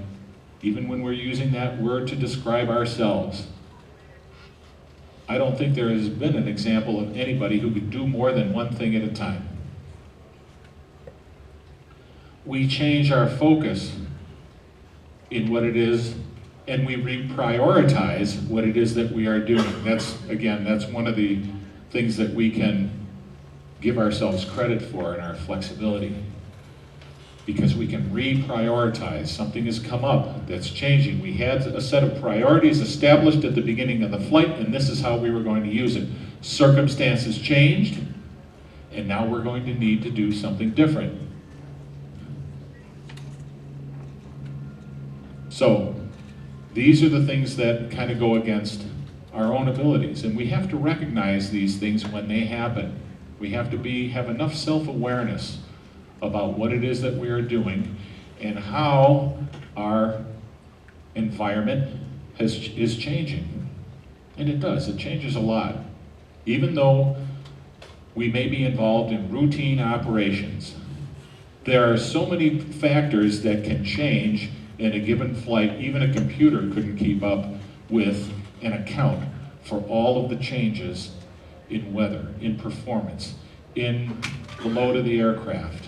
even when we're using that word to describe ourselves. I don't think there has been an example of anybody who could do more than one thing at a time. We change our focus in what it is, and we reprioritize what it is that we are doing. That's one of the things that we can give ourselves credit for in our flexibility. Because we can reprioritize. Something has come up that's changing. We had a set of priorities established at the beginning of the flight, and this is how we were going to use it. Circumstances changed, and now we're going to need to do something different. So, these are the things that kind of go against our own abilities, and we have to recognize these things when they happen. We have to have enough self-awareness about what it is that we are doing and how our environment is changing. And it does, it changes a lot. Even though we may be involved in routine operations, there are so many factors that can change in a given flight. Even a computer couldn't keep up with and account for all of the changes in weather, in performance, in the load of the aircraft.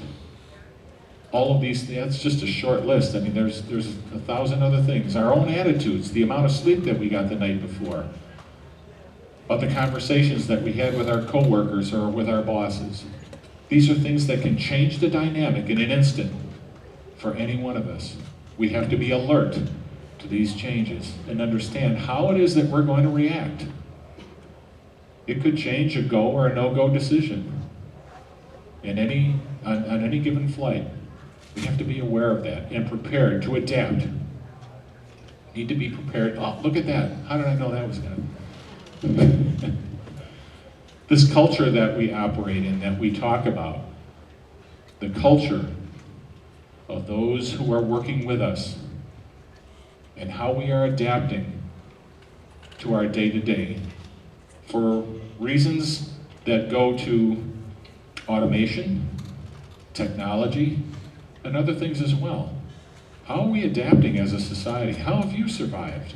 All of these, that's just a short list. I mean, there's 1,000 other things. Our own attitudes, the amount of sleep that we got the night before, about the conversations that we had with our coworkers or with our bosses. These are things that can change the dynamic in an instant for any one of us. We have to be alert to these changes and understand how it is that we're going to react. It could change a go or a no-go decision on any given flight. We have to be aware of that and prepared to adapt. Need to be prepared. Oh, look at that. How did I know that was going to... This culture that we operate in, that we talk about, the culture of those who are working with us and how we are adapting to our day-to-day for reasons that go to automation, technology, and other things as well. How are we adapting as a society? How have you survived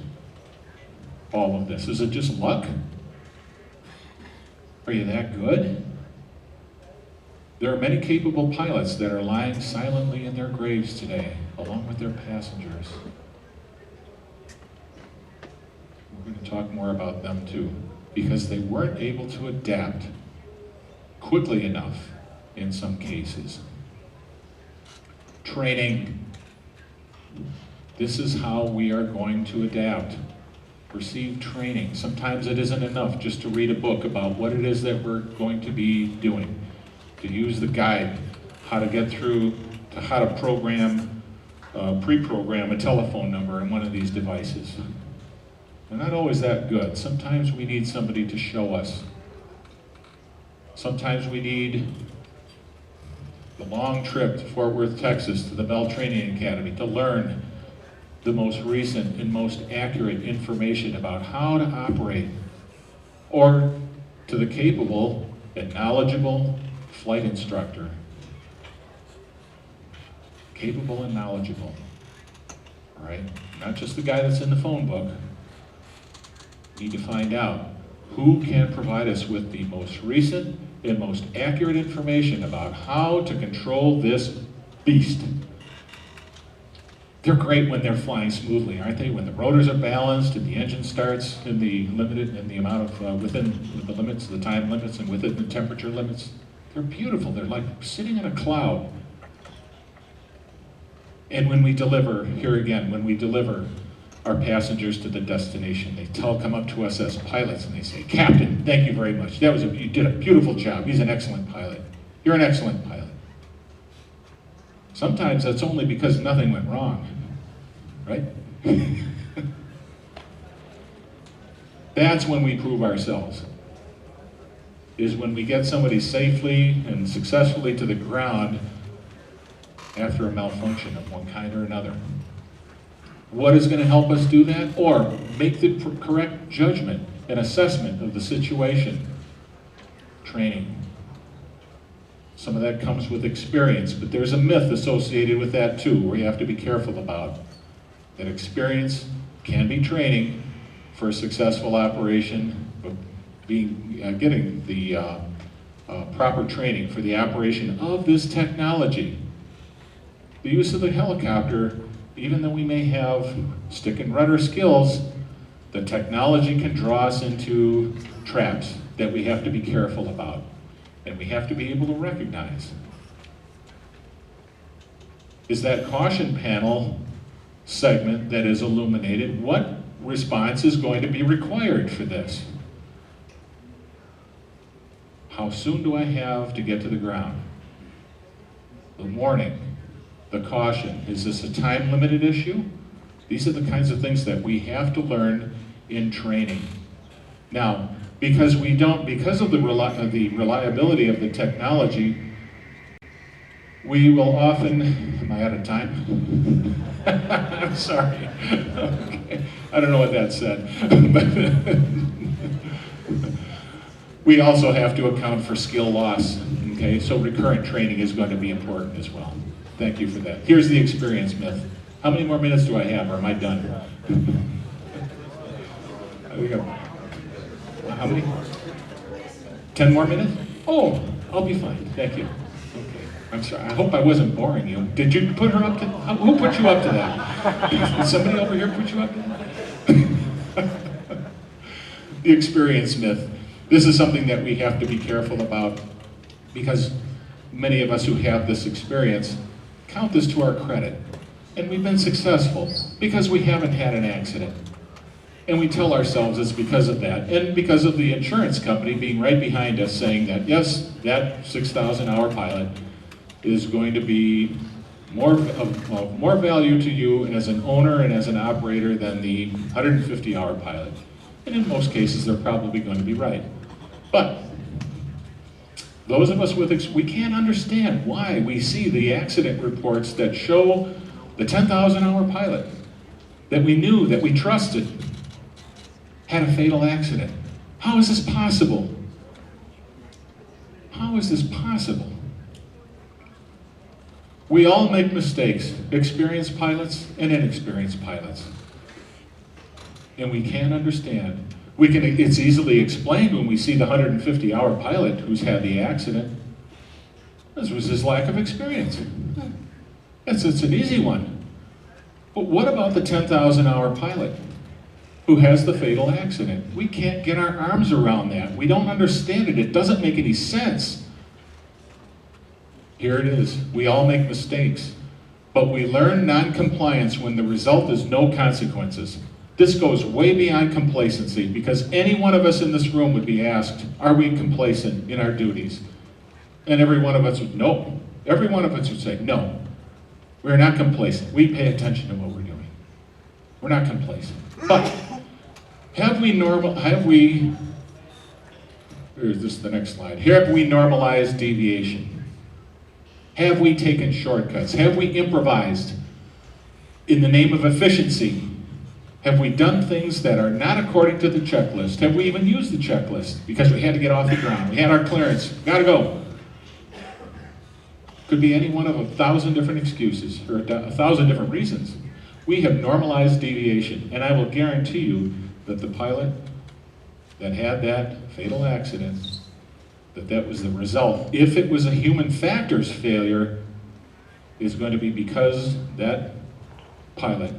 all of this? Is it just luck? Are you that good? There are many capable pilots that are lying silently in their graves today, along with their passengers. We're going to talk more about them too, because they weren't able to adapt quickly enough in some cases. Training. This is how we are going to adapt. Receive training. Sometimes it isn't enough just to read a book about what it is that we're going to be doing. To use the guide, how to get through, to how to pre-program a telephone number in one of these devices. They're not always that good. Sometimes we need somebody to show us. Sometimes we need the long trip to Fort Worth, Texas, to the Bell Training Academy to learn the most recent and most accurate information about how to operate, or to the capable and knowledgeable flight instructor. Capable and knowledgeable, all right? Not just the guy that's in the phone book. We need to find out who can provide us with the most recent and most accurate information about how to control this beast. They're great when they're flying smoothly, aren't they? When the rotors are balanced and the engine starts in the limited and the amount of within the limits, the time limits, and within the temperature limits. They're beautiful. They're like sitting in a cloud. And when we deliver, here again, when we deliver our passengers to the destination. They come up to us as pilots and they say, "Captain, thank you very much. You did a beautiful job. He's an excellent pilot. You're an excellent pilot." Sometimes that's only because nothing went wrong, right? That's when we prove ourselves, is when we get somebody safely and successfully to the ground after a malfunction of one kind or another. What is going to help us do that? Or make the correct judgment and assessment of the situation? Training. Some of that comes with experience, but there's a myth associated with that too, where you have to be careful about. That experience can be training for a successful operation, but getting the proper training for the operation of this technology. The use of the helicopter, even though we may have stick and rudder skills, the technology can draw us into traps that we have to be careful about, and we have to be able to recognize. Is that caution panel segment that is illuminated, what response is going to be required for this? How soon do I have to get to the ground? The warning, the caution, is this a time-limited issue? These are the kinds of things that we have to learn in training. Now, because of the reliability of the technology, we will often, am I out of time? I'm sorry. Okay. I don't know what that said. We also have to account for skill loss. Okay, so recurrent training is going to be important as well. Thank you for that. Here's the experience myth. How many more minutes do I have, or am I done? How many? 10 more minutes? Oh, I'll be fine. Thank you. Okay. I'm sorry. I hope I wasn't boring you. Did you put her up to? Who put you up to that? Did somebody over here put you up to that? The experience myth. This is something that we have to be careful about, because many of us who have this experience count this to our credit. And we've been successful because we haven't had an accident. And we tell ourselves it's because of that, and because of the insurance company being right behind us saying that, yes, that 6,000-hour pilot is going to be of more value to you as an owner and as an operator than the 150-hour pilot. And in most cases, they're probably going to be right. But those of us we can't understand why we see the accident reports that show the 10,000-hour pilot that we knew, that we trusted, had a fatal accident. How is this possible? How is this possible? We all make mistakes, experienced pilots and inexperienced pilots. And we can't understand. It's easily explained when we see the 150-hour pilot who's had the accident. This was his lack of experience. It's an easy one. But what about the 10,000-hour pilot who has the fatal accident? We can't get our arms around that. We don't understand it. It doesn't make any sense. Here it is. We all make mistakes. But we learn non-compliance when the result is no consequences. This goes way beyond complacency, because any one of us in this room would be asked, are we complacent in our duties? And every one of us would, no. Every one of us would say, no. We're not complacent. We pay attention to what we're doing. We're not complacent. But have we, here's this the next slide. Have we normalized deviation? Have we taken shortcuts? Have we improvised in the name of efficiency? Have we done things that are not according to the checklist? Have we even used the checklist because we had to get off the ground? We had our clearance, gotta go. Could be any one of 1,000 different excuses or 1,000 different reasons. We have normalized deviation, and I will guarantee you that the pilot that had that fatal accident, that was the result. If it was a human factors failure, is going to be because that pilot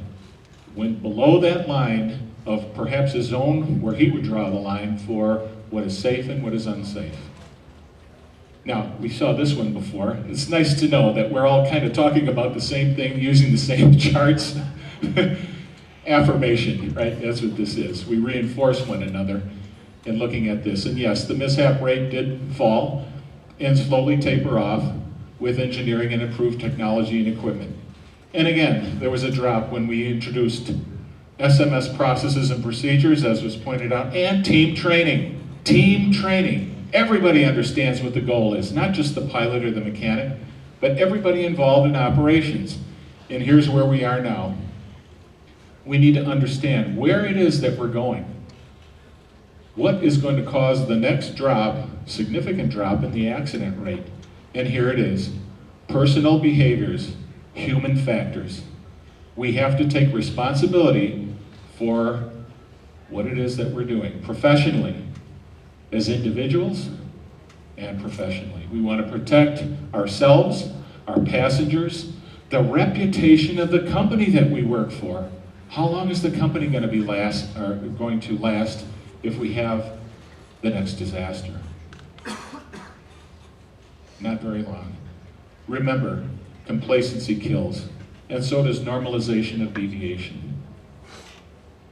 went below that line of perhaps his own, where he would draw the line for what is safe and what is unsafe. Now, we saw this one before. It's nice to know that we're all kind of talking about the same thing, using the same charts. affirmation, right? That's what this is. We reinforce one another in looking at this. And yes, the mishap rate did fall and slowly taper off with engineering and improved technology and equipment. And again, there was a drop when we introduced SMS processes and procedures, as was pointed out, and team training. Team training. Everybody understands what the goal is, not just the pilot or the mechanic, but everybody involved in operations. And here's where we are now. We need to understand where it is that we're going. What is going to cause the next drop, significant drop in the accident rate? And here it is. Personal behaviors, human factors. We have to take responsibility for what it is that we're doing professionally, as individuals and professionally. We want to protect ourselves, our passengers, the reputation of the company that we work for. How long is the company going to last if we have the next disaster? Not very long. Remember, complacency kills, and so does normalization of deviation.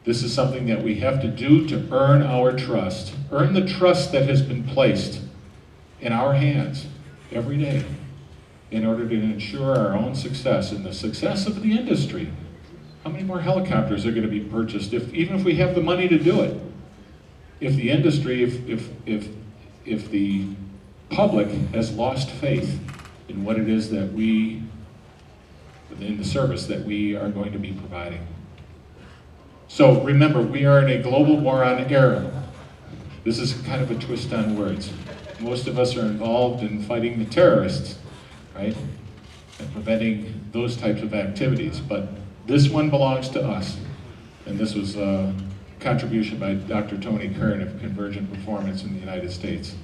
This is something that we have to do to earn our trust, earn the trust that has been placed in our hands every day in order to ensure our own success and the success of the industry. How many more helicopters are going to be purchased, even if we have the money to do it? If the industry, if the public has lost faith in what it is that in the service that we are going to be providing. So remember, we are in a global war on error. This is kind of a twist on words. Most of us are involved in fighting the terrorists, right? And preventing those types of activities. But this one belongs to us. And this was a contribution by Dr. Tony Kern of Convergent Performance in the United States.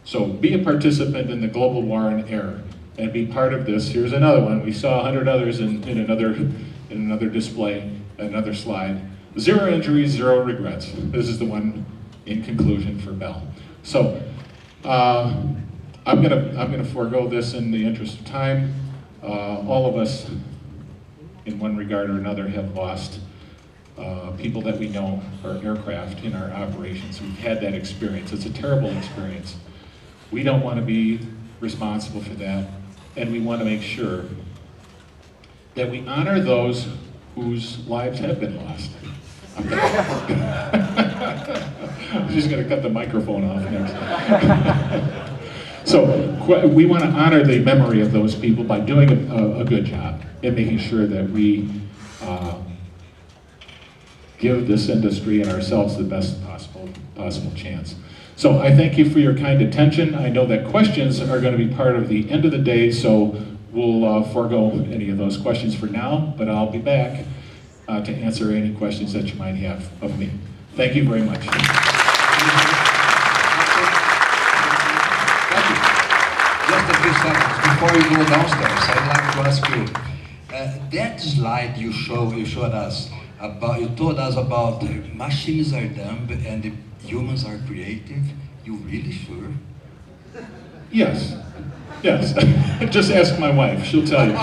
So be a participant in the global war on error and be part of this. Here's another one. We saw 100 others in another display, another slide. 0 injuries, 0 regrets. This is the one in conclusion for Bell. So I'm gonna forego this in the interest of time. All of us, in one regard or another, have lost people that we know or aircraft in our operations. We've had that experience. It's a terrible experience. We don't want to be responsible for that, and we want to make sure that we honor those whose lives have been lost. I'm just going to cut the microphone off next. So we want to honor the memory of those people by doing a good job and making sure that we give this industry and ourselves the best possible chance. So I thank you for your kind attention. I know that questions are going to be part of the end of the day, so we'll forego any of those questions for now, but I'll be back to answer any questions that you might have of me. Thank you very much. Just a few seconds before you go downstairs, I'd like to ask you, that slide you showed us about, you told us about machines are dumb and the humans are creative. You really sure? Yes. Yes. Just ask my wife. She'll tell you.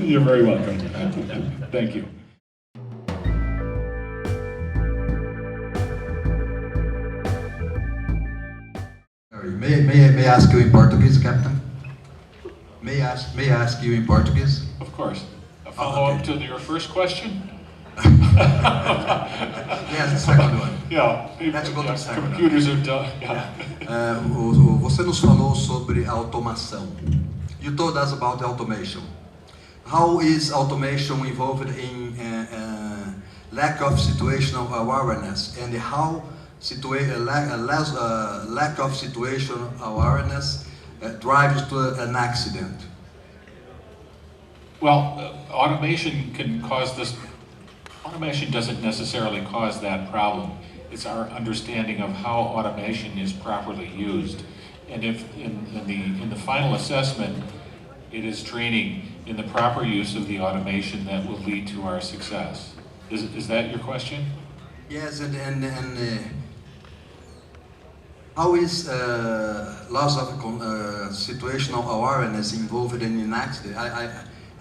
You're very welcome. Thank you. May I ask you in Portuguese, Captain? May I ask you in Portuguese? Of course. A follow-up to your first question? Yes, the second one. Yeah. Let's go to the second one. Computers are done. Yeah. Você nos falou sobre automação. You told us about the automation. How is automation involved in lack of situational awareness, and how lack of situational awareness drives to an accident? Well, automation can cause this. Automation doesn't necessarily cause that problem. It's our understanding of how automation is properly used. And if in the final assessment, it is training in the proper use of the automation that will lead to our success. Is that your question? Yes, and how is loss of situational awareness involved in an accident?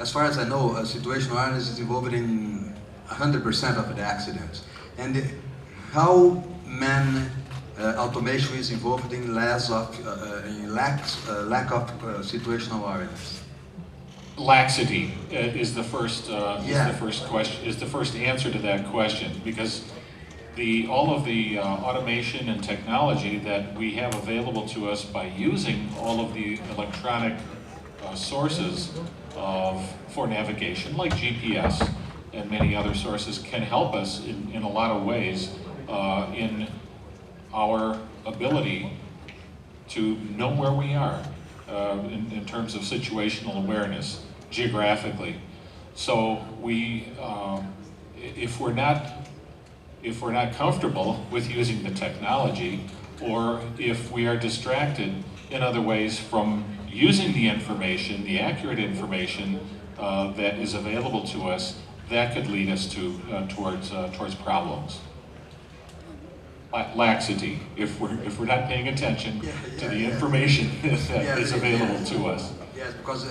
as far as I know, situational awareness is involved in 100% of the accidents. And how automation is involved in lack of situational awareness? Laxity is the first answer to that question, because all of the automation and technology that we have available to us by using all of the electronic sources for navigation, like GPS and many other sources, can help us in a lot of ways in our ability to know where we are in terms of situational awareness geographically. So if we're not comfortable with using the technology, or if we are distracted in other ways from using the information, the accurate information that is available to us, that could lead us towards problems. Laxity, if we're not paying attention to the information that is available to us. Yes, because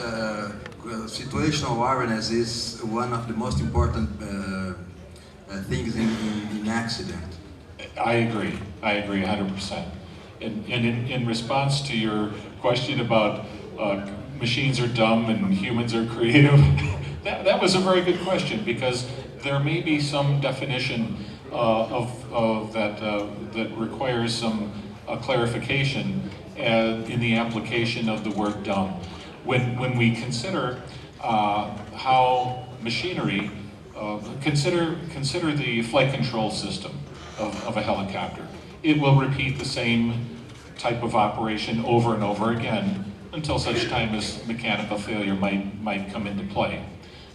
situational awareness is one of the most important things in accident. I agree 100%. And in response to your question about machines are dumb and humans are creative, that was a very good question, because there may be some definition that requires some clarification in the application of the word dumb. When we consider how machinery, consider the flight control system of a helicopter. It will repeat the same type of operation over and over again until such time as mechanical failure might come into play.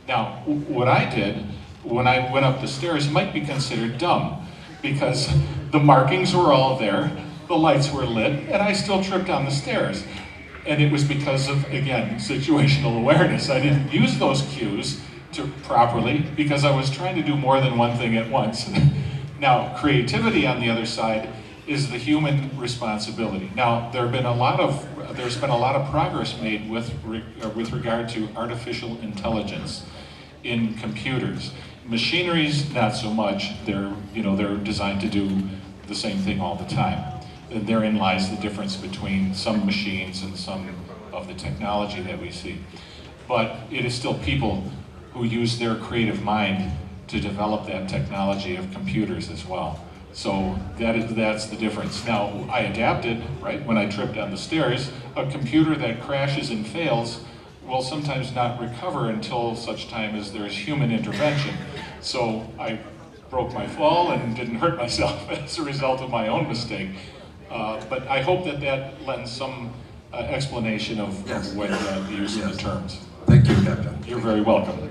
Now, what I did when I went up the stairs might be considered dumb, because the markings were all there, the lights were lit, and I still tripped down the stairs. And it was because of, again, situational awareness. I didn't use those cues properly because I was trying to do more than one thing at once. Now, creativity on the other side is the human responsibility. Now, there's been a lot of progress made with regard to artificial intelligence in computers. Machineries, not so much. They're designed to do the same thing all the time. And therein lies the difference between some machines and some of the technology that we see. But it is still people who use their creative mind to develop that technology of computers as well. So that's the difference. Now, I adapted, right? When I tripped down the stairs, a computer that crashes and fails will sometimes not recover until such time as there's human intervention. So I broke my fall and didn't hurt myself as a result of my own mistake. But I hope that lends some explanation of what the use of the terms. Thank you, Captain. You're very welcome.